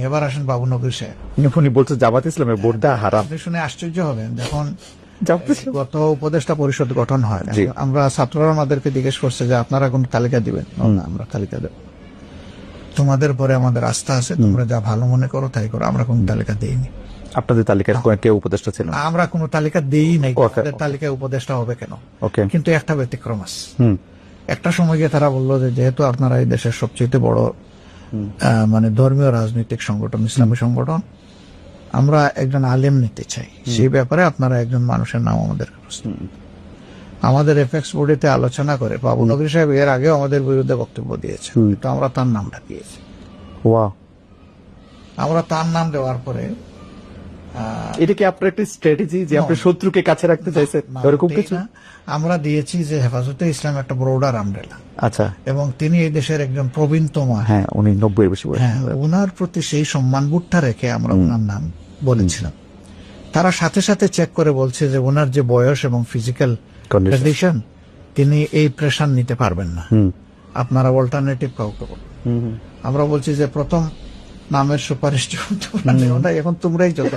এবার আসেন বাবু নবীর সাহেব, উনি বলছে জামাত ইসলামের ভোট দেওয়া হারাম। আপনি শুনে আশ্চর্য হবেন। যখন জামাত ইসলাম গত উপদেষ্টা পরিষদ গঠন হয়, জি। আমরা ছাত্ররা আমাদেরকে জিজ্ঞেস করছে যে আপনারা কোন তালিকা দিবেন? না, আমরা তালিকা দেব, তোমাদের পরে আমাদের আস্থা আছে, তোমরা যা ভালো মনে করো তাই করো, আমরা কোন তালিকা দেইনি। আপনাদের তালিকার কেউ উপদেষ্টা ছিল না? আমরা কোন তালিকা দেই নাই, Okay, আমাদের তালিকায় উপদেষ্টা হবে কেন? ওকে। কিন্তু একটা ব্যতিক্রম আছে। হুম একটা সময় গিয়ে তারা বললো যে যেহেতু আপনারা এই দেশের সবচেয়ে বড় মানে ধর্মীয় রাজনৈতিক সংগঠন, ইসলামী সংগঠন, আমরা একজন আলেম নিতে চাই, সেই ব্যাপারে আপনারা একজন মানুষের নাম আমাদের আমাদের এফএক্স বোর্ডেতে আলোচনা করে বাবু নবী সাহেব এর আগেও আমাদের বিরুদ্ধে বক্তব্য দিয়েছে, কিন্তু আমরা তার নামটা দিয়েছি। ওয়াও, আমরা তার নাম দেওয়ার পরে এটা কি আপনার একটা স্ট্র্যাটেজি যে আপনি শত্রুকে কাছে রাখতে চাইছেন, না, এরকম মোটেই কিছু? না। আমরা দিয়েছি যে হেফাজতে ইসলাম একটা ব্রোডার আমব্রেলা, আচ্ছা, এবং তিনি এই দেশের একজন প্রবীণতম। হ্যাঁ, উনি 90 এর বেশি বয়স। হ্যাঁ, ওনার প্রতি সেই সম্মান বুটটা রেখে আমরা ওনার নাম বলেছিলাম। তারা সাথে সাথে চেক করে বলছে যে ওনার যে বয়স এবং ফিজিক্যাল Condition. কন্ডিশন, তিনি এই প্রেশার নিতে পারবেন না, আপনারা অল্টারনেটিভ কাউকে বলুন। আমরা বলছি যে প্রথম নামের সুপারিশ তোমরা নিও না, এখন তোমরাই চলতে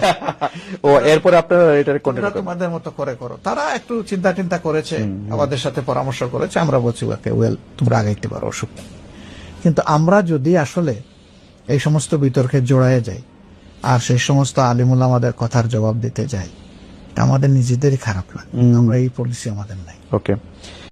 ও এরপর আপনারা এটা তোমরা তোমাদের মতো করে করো। তারা একটু চিন্তা করেছে, আমাদের সাথে পরামর্শ করেছে, আমরা বলছি ওকে ওয়েল, তোমরা আগাইতে পারো, অসুবিধা নেই। কিন্তু আমরা যদি আসলে এই সমস্ত বিতর্কে জড়ায় যাই আর সেই সমস্ত আলিমুল আমাদের কথার জবাব দিতে যাই, তা আমাদের নিজেদেরই খারাপ লাগে। আমরা এই পলিসি আমাদের নাই। ওকে।